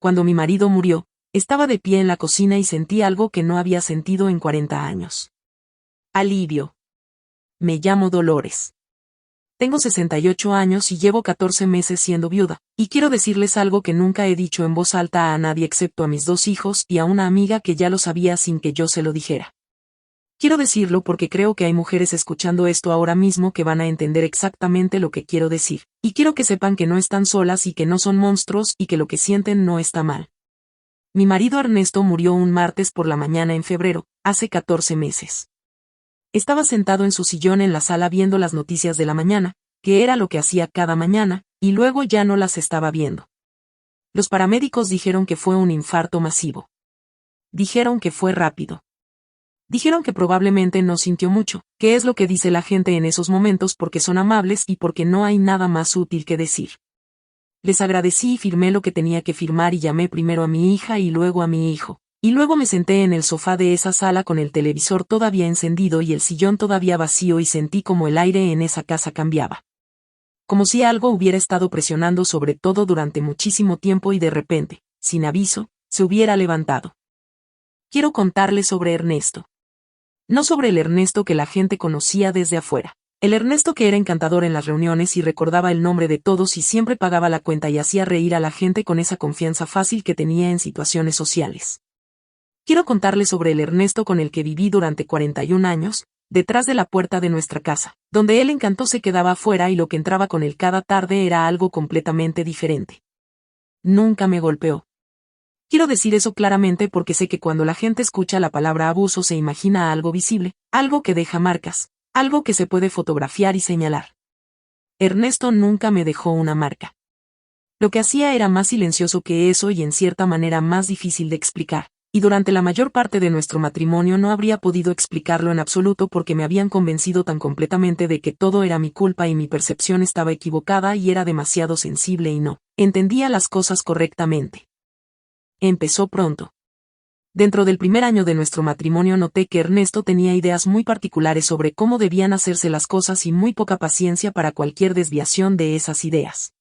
Cuando mi marido murió, estaba de pie en la cocina y sentí algo que no había sentido en 40 años. Alivio. Me llamo Dolores. Tengo 68 años y llevo 14 meses siendo viuda, y quiero decirles algo que nunca he dicho en voz alta a nadie excepto a mis 2 hijos y a una amiga que ya lo sabía sin que yo se lo dijera. Quiero decirlo porque creo que hay mujeres escuchando esto ahora mismo que van a entender exactamente lo que quiero decir, y quiero que sepan que no están solas y que no son monstruos y que lo que sienten no está mal. Mi marido Ernesto murió un martes por la mañana en febrero, hace 14 meses. Estaba sentado en su sillón en la sala viendo las noticias de la mañana, que era lo que hacía cada mañana, y luego ya no las estaba viendo. Los paramédicos dijeron que fue un infarto masivo. Dijeron que fue rápido. Dijeron que probablemente no sintió mucho, que es lo que dice la gente en esos momentos porque son amables y porque no hay nada más útil que decir. Les agradecí y firmé lo que tenía que firmar y llamé primero a mi hija y luego a mi hijo. Y luego me senté en el sofá de esa sala con el televisor todavía encendido y el sillón todavía vacío y sentí como el aire en esa casa cambiaba. Como si algo hubiera estado presionando sobre todo durante muchísimo tiempo y de repente, sin aviso, se hubiera levantado. Quiero contarles sobre Ernesto. No sobre el Ernesto que la gente conocía desde afuera. El Ernesto que era encantador en las reuniones y recordaba el nombre de todos y siempre pagaba la cuenta y hacía reír a la gente con esa confianza fácil que tenía en situaciones sociales. Quiero contarles sobre el Ernesto con el que viví durante 41 años, detrás de la puerta de nuestra casa, donde el encanto se quedaba afuera y lo que entraba con él cada tarde era algo completamente diferente. Nunca me golpeó. Quiero decir eso claramente porque sé que cuando la gente escucha la palabra abuso se imagina algo visible, algo que deja marcas, algo que se puede fotografiar y señalar. Ernesto nunca me dejó una marca. Lo que hacía era más silencioso que eso y en cierta manera más difícil de explicar. Y durante la mayor parte de nuestro matrimonio no habría podido explicarlo en absoluto porque me habían convencido tan completamente de que todo era mi culpa y mi percepción estaba equivocada y era demasiado sensible y no entendía las cosas correctamente. Empezó pronto. Dentro del primer año de nuestro matrimonio noté que Ernesto tenía ideas muy particulares sobre cómo debían hacerse las cosas y muy poca paciencia para cualquier desviación de esas ideas.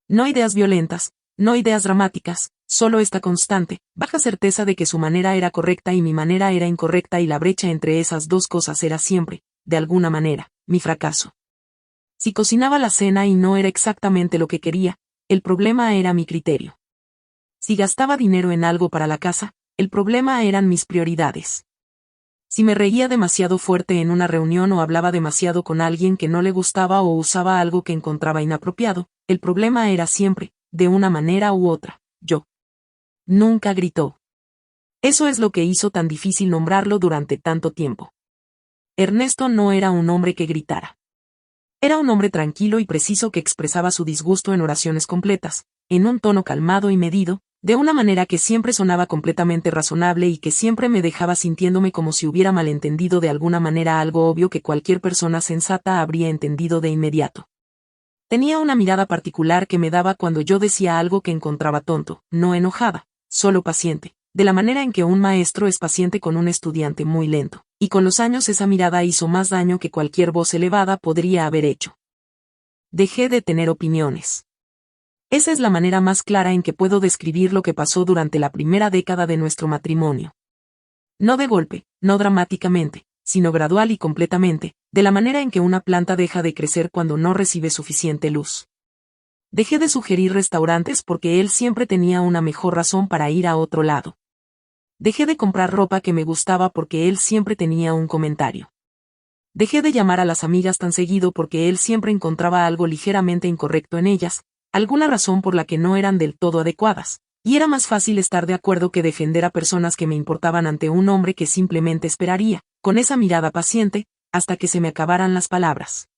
No ideas violentas, no ideas dramáticas, solo esta constante, baja certeza de que su manera era correcta y mi manera era incorrecta y la brecha entre esas dos cosas era siempre, de alguna manera, mi fracaso. Si cocinaba la cena y no era exactamente lo que quería, el problema era mi criterio. Si gastaba dinero en algo para la casa, el problema eran mis prioridades. Si me reía demasiado fuerte en una reunión o hablaba demasiado con alguien que no le gustaba o usaba algo que encontraba inapropiado, el problema era siempre, de una manera u otra, yo. Nunca gritó. Eso es lo que hizo tan difícil nombrarlo durante tanto tiempo. Ernesto no era un hombre que gritara. Era un hombre tranquilo y preciso que expresaba su disgusto en oraciones completas, en un tono calmado y medido, de una manera que siempre sonaba completamente razonable y que siempre me dejaba sintiéndome como si hubiera malentendido de alguna manera algo obvio que cualquier persona sensata habría entendido de inmediato. Tenía una mirada particular que me daba cuando yo decía algo que encontraba tonto, no enojada, solo paciente, de la manera en que un maestro es paciente con un estudiante muy lento, y con los años esa mirada hizo más daño que cualquier voz elevada podría haber hecho. Dejé de tener opiniones. Esa es la manera más clara en que puedo describir lo que pasó durante la primera década de nuestro matrimonio. No de golpe, no dramáticamente, sino gradual y completamente, de la manera en que una planta deja de crecer cuando no recibe suficiente luz. Dejé de sugerir restaurantes porque él siempre tenía una mejor razón para ir a otro lado. Dejé de comprar ropa que me gustaba porque él siempre tenía un comentario. Dejé de llamar a las amigas tan seguido porque él siempre encontraba algo ligeramente incorrecto en ellas, alguna razón por la que no eran del todo adecuadas, y era más fácil estar de acuerdo que defender a personas que me importaban ante un hombre que simplemente esperaría, con esa mirada paciente, hasta que se me acabaran las palabras.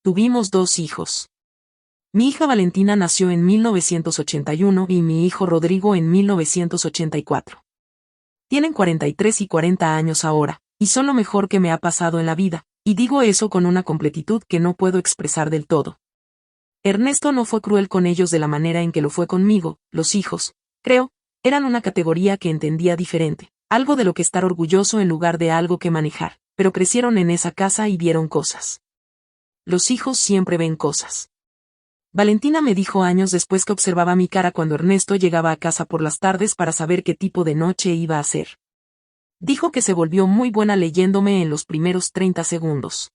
Tuvimos 2 hijos. Mi hija Valentina nació en 1981 y mi hijo Rodrigo en 1984. Tienen 43 y 40 años ahora, y son lo mejor que me ha pasado en la vida, y digo eso con una completitud que no puedo expresar del todo. Ernesto no fue cruel con ellos de la manera en que lo fue conmigo, los hijos, creo, eran una categoría que entendía diferente, algo de lo que estar orgulloso en lugar de algo que manejar, pero crecieron en esa casa y vieron cosas. Los hijos siempre ven cosas. Valentina me dijo años después que observaba mi cara cuando Ernesto llegaba a casa por las tardes para saber qué tipo de noche iba a ser. Dijo que se volvió muy buena leyéndome en los primeros 30 segundos.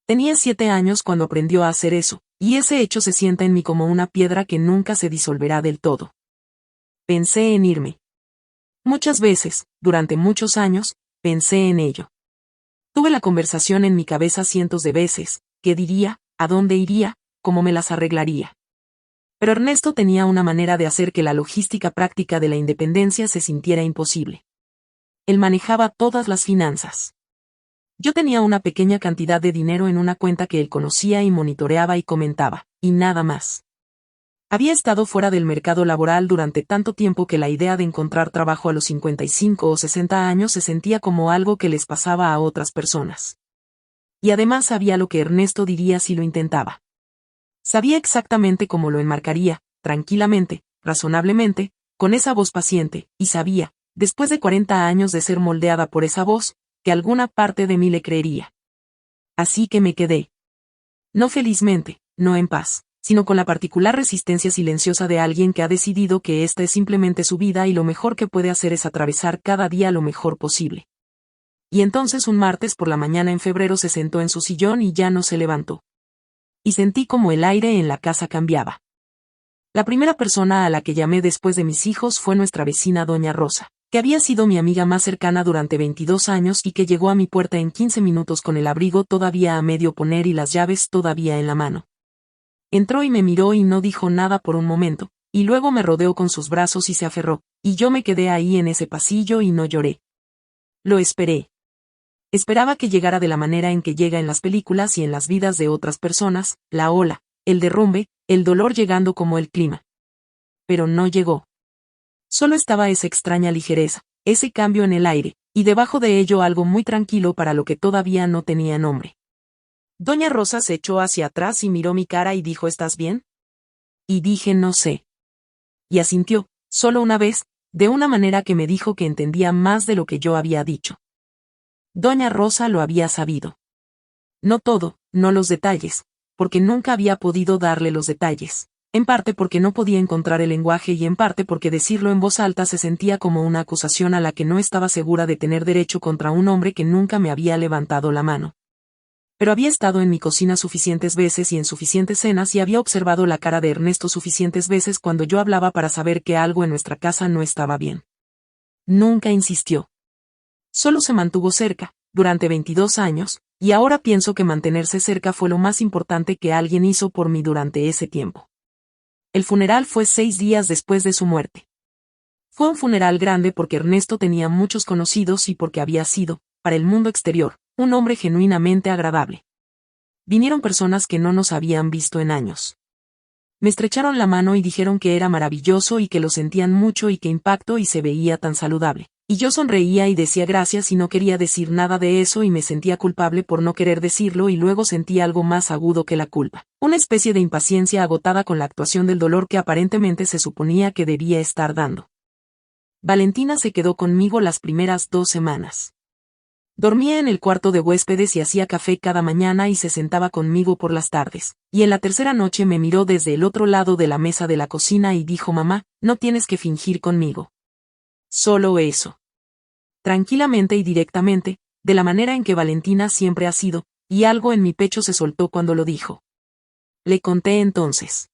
Tenía 7 años cuando aprendió a hacer eso, y ese hecho se sienta en mí como una piedra que nunca se disolverá del todo. Pensé en irme. Muchas veces, durante muchos años, pensé en ello. Tuve la conversación en mi cabeza cientos de veces, qué diría, a dónde iría, cómo me las arreglaría. Pero Ernesto tenía una manera de hacer que la logística práctica de la independencia se sintiera imposible. Él manejaba todas las finanzas. Yo tenía una pequeña cantidad de dinero en una cuenta que él conocía y monitoreaba y comentaba, y nada más. Había estado fuera del mercado laboral durante tanto tiempo que la idea de encontrar trabajo a los 55 o 60 años se sentía como algo que les pasaba a otras personas. Y además sabía lo que Ernesto diría si lo intentaba. Sabía exactamente cómo lo enmarcaría, tranquilamente, razonablemente, con esa voz paciente, y sabía, después de 40 años de ser moldeada por esa voz, que alguna parte de mí le creería. Así que me quedé. No felizmente, no en paz, sino con la particular resistencia silenciosa de alguien que ha decidido que esta es simplemente su vida y lo mejor que puede hacer es atravesar cada día lo mejor posible. Y entonces un martes por la mañana en febrero se sentó en su sillón y ya no se levantó. Y sentí como el aire en la casa cambiaba. La primera persona a la que llamé después de mis hijos fue nuestra vecina doña Rosa, que había sido mi amiga más cercana durante 22 años y que llegó a mi puerta en 15 minutos con el abrigo todavía a medio poner y las llaves todavía en la mano. Entró y me miró y no dijo nada por un momento, y luego me rodeó con sus brazos y se aferró, y yo me quedé ahí en ese pasillo y no lloré. Lo esperé. Esperaba que llegara de la manera en que llega en las películas y en las vidas de otras personas, la ola, el derrumbe, el dolor llegando como el clima. Pero no llegó. Solo estaba esa extraña ligereza, ese cambio en el aire, y debajo de ello algo muy tranquilo para lo que todavía no tenía nombre. Doña Rosa se echó hacia atrás y miró mi cara y dijo ¿estás bien? Y dije no sé. Y asintió, solo una vez, de una manera que me dijo que entendía más de lo que yo había dicho. Doña Rosa lo había sabido. No todo, no los detalles, porque nunca había podido darle los detalles, en parte porque no podía encontrar el lenguaje y en parte porque decirlo en voz alta se sentía como una acusación a la que no estaba segura de tener derecho contra un hombre que nunca me había levantado la mano. Pero había estado en mi cocina suficientes veces y en suficientes cenas y había observado la cara de Ernesto suficientes veces cuando yo hablaba para saber que algo en nuestra casa no estaba bien. Nunca insistió. Solo se mantuvo cerca, durante 22 años, y ahora pienso que mantenerse cerca fue lo más importante que alguien hizo por mí durante ese tiempo. El funeral fue 6 días después de su muerte. Fue un funeral grande porque Ernesto tenía muchos conocidos y porque había sido, para el mundo exterior, un hombre genuinamente agradable. Vinieron personas que no nos habían visto en años. Me estrecharon la mano y dijeron que era maravilloso y que lo sentían mucho y que impactó y se veía tan saludable. Y yo sonreía y decía gracias y no quería decir nada de eso y me sentía culpable por no querer decirlo y luego sentí algo más agudo que la culpa. Una especie de impaciencia agotada con la actuación del dolor que aparentemente se suponía que debía estar dando. Valentina se quedó conmigo las primeras 2 semanas. Dormía en el cuarto de huéspedes y hacía café cada mañana y se sentaba conmigo por las tardes, y en la tercera noche me miró desde el otro lado de la mesa de la cocina y dijo mamá, no tienes que fingir conmigo. Solo eso. Tranquilamente y directamente, de la manera en que Valentina siempre ha sido, y algo en mi pecho se soltó cuando lo dijo. Le conté entonces.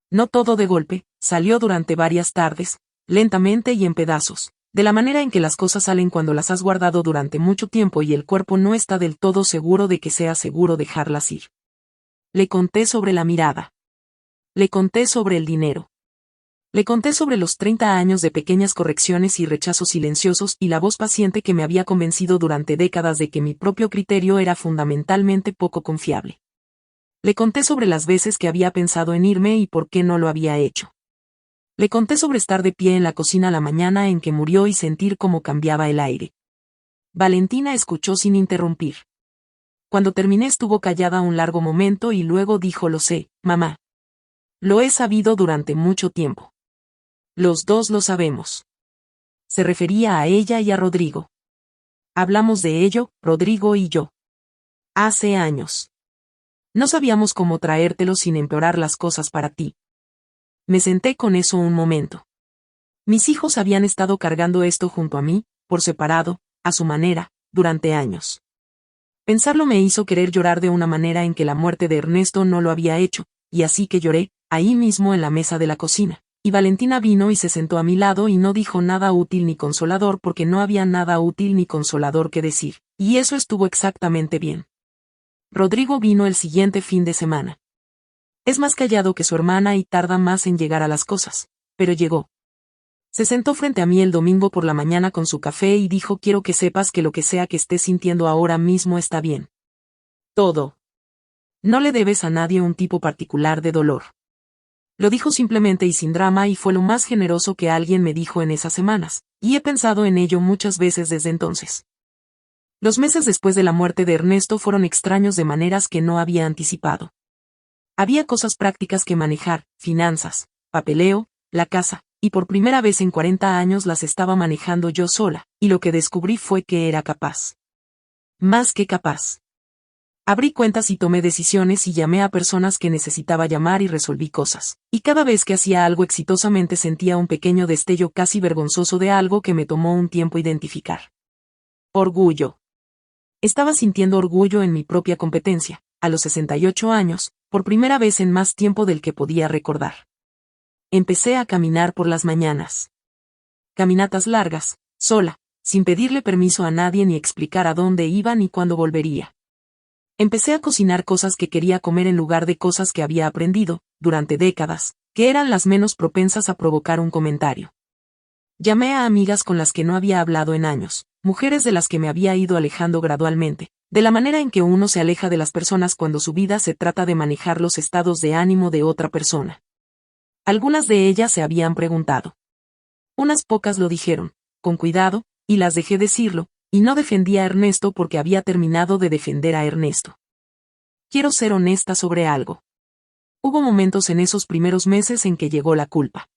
No todo de golpe, salió durante varias tardes, lentamente y en pedazos, de la manera en que las cosas salen cuando las has guardado durante mucho tiempo y el cuerpo no está del todo seguro de que sea seguro dejarlas ir. Le conté sobre la mirada. Le conté sobre el dinero. Le conté sobre los 30 años de pequeñas correcciones y rechazos silenciosos y la voz paciente que me había convencido durante décadas de que mi propio criterio era fundamentalmente poco confiable. Le conté sobre las veces que había pensado en irme y por qué no lo había hecho. Le conté sobre estar de pie en la cocina la mañana en que murió y sentir cómo cambiaba el aire. Valentina escuchó sin interrumpir. Cuando terminé estuvo callada un largo momento y luego dijo lo sé, mamá. Lo he sabido durante mucho tiempo. Los dos lo sabemos. Se refería a ella y a Rodrigo. Hablamos de ello, Rodrigo y yo. Hace años. No sabíamos cómo traértelo sin empeorar las cosas para ti. Me senté con eso un momento. Mis hijos habían estado cargando esto junto a mí, por separado, a su manera, durante años. Pensarlo me hizo querer llorar de una manera en que la muerte de Ernesto no lo había hecho, y así que lloré, ahí mismo en la mesa de la cocina. Y Valentina vino y se sentó a mi lado y no dijo nada útil ni consolador porque no había nada útil ni consolador que decir, y eso estuvo exactamente bien. Rodrigo vino el siguiente fin de semana. Es más callado que su hermana y tarda más en llegar a las cosas, pero llegó. Se sentó frente a mí el domingo por la mañana con su café y dijo: quiero que sepas que lo que sea que estés sintiendo ahora mismo está bien. Todo. No le debes a nadie un tipo particular de dolor. Lo dijo simplemente y sin drama y fue lo más generoso que alguien me dijo en esas semanas, y he pensado en ello muchas veces desde entonces. Los meses después de la muerte de Ernesto fueron extraños de maneras que no había anticipado. Había cosas prácticas que manejar, finanzas, papeleo, la casa, y por primera vez en 40 años las estaba manejando yo sola, y lo que descubrí fue que era capaz. Más que capaz. Abrí cuentas y tomé decisiones y llamé a personas que necesitaba llamar y resolví cosas. Y cada vez que hacía algo exitosamente sentía un pequeño destello casi vergonzoso de algo que me tomó un tiempo identificar. Orgullo. Estaba sintiendo orgullo en mi propia competencia, a los 68 años, por primera vez en más tiempo del que podía recordar. Empecé a caminar por las mañanas. Caminatas largas, sola, sin pedirle permiso a nadie ni explicar a dónde iba ni cuándo volvería. Empecé a cocinar cosas que quería comer en lugar de cosas que había aprendido, durante décadas, que eran las menos propensas a provocar un comentario. Llamé a amigas con las que no había hablado en años, mujeres de las que me había ido alejando gradualmente, de la manera en que uno se aleja de las personas cuando su vida se trata de manejar los estados de ánimo de otra persona. Algunas de ellas se habían preguntado. Unas pocas lo dijeron, con cuidado, y las dejé decirlo, y no defendí a Ernesto porque había terminado de defender a Ernesto. Quiero ser honesta sobre algo. Hubo momentos en esos primeros meses en que llegó la culpa.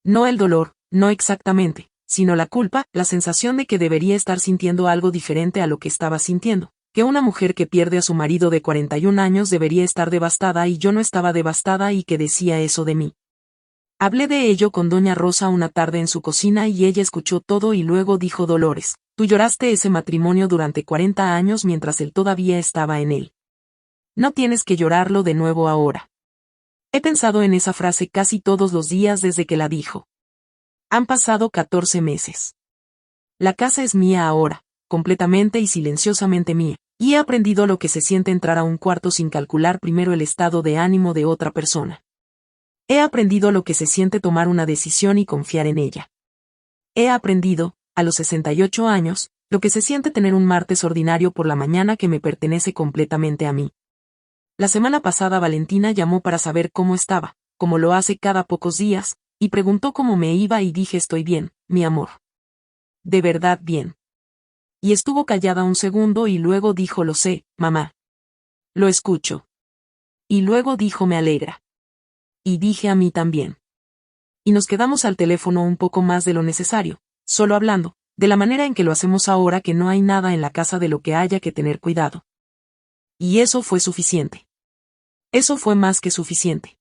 No el dolor, no exactamente, sino la culpa, la sensación de que debería estar sintiendo algo diferente a lo que estaba sintiendo, que una mujer que pierde a su marido de 41 años debería estar devastada y yo no estaba devastada y que decía eso de mí. Hablé de ello con doña Rosa una tarde en su cocina y ella escuchó todo y luego dijo: Dolores, tú lloraste ese matrimonio durante 40 años mientras él todavía estaba en él. No tienes que llorarlo de nuevo ahora. He pensado en esa frase casi todos los días desde que la dijo. Han pasado 14 meses. La casa es mía ahora, completamente y silenciosamente mía, y he aprendido lo que se siente entrar a un cuarto sin calcular primero el estado de ánimo de otra persona. He aprendido lo que se siente tomar una decisión y confiar en ella. He aprendido, a los 68 años, lo que se siente tener un martes ordinario por la mañana que me pertenece completamente a mí. La semana pasada Valentina llamó para saber cómo estaba, como lo hace cada pocos días, y preguntó cómo me iba y dije: estoy bien, mi amor. De verdad bien. Y estuvo callada un segundo y luego dijo: lo sé, mamá. Lo escucho. Y luego dijo: me alegra. Y dije: a mí también. Y nos quedamos al teléfono un poco más de lo necesario, solo hablando, de la manera en que lo hacemos ahora que no hay nada en la casa de lo que haya que tener cuidado. Y eso fue suficiente. Eso fue más que suficiente.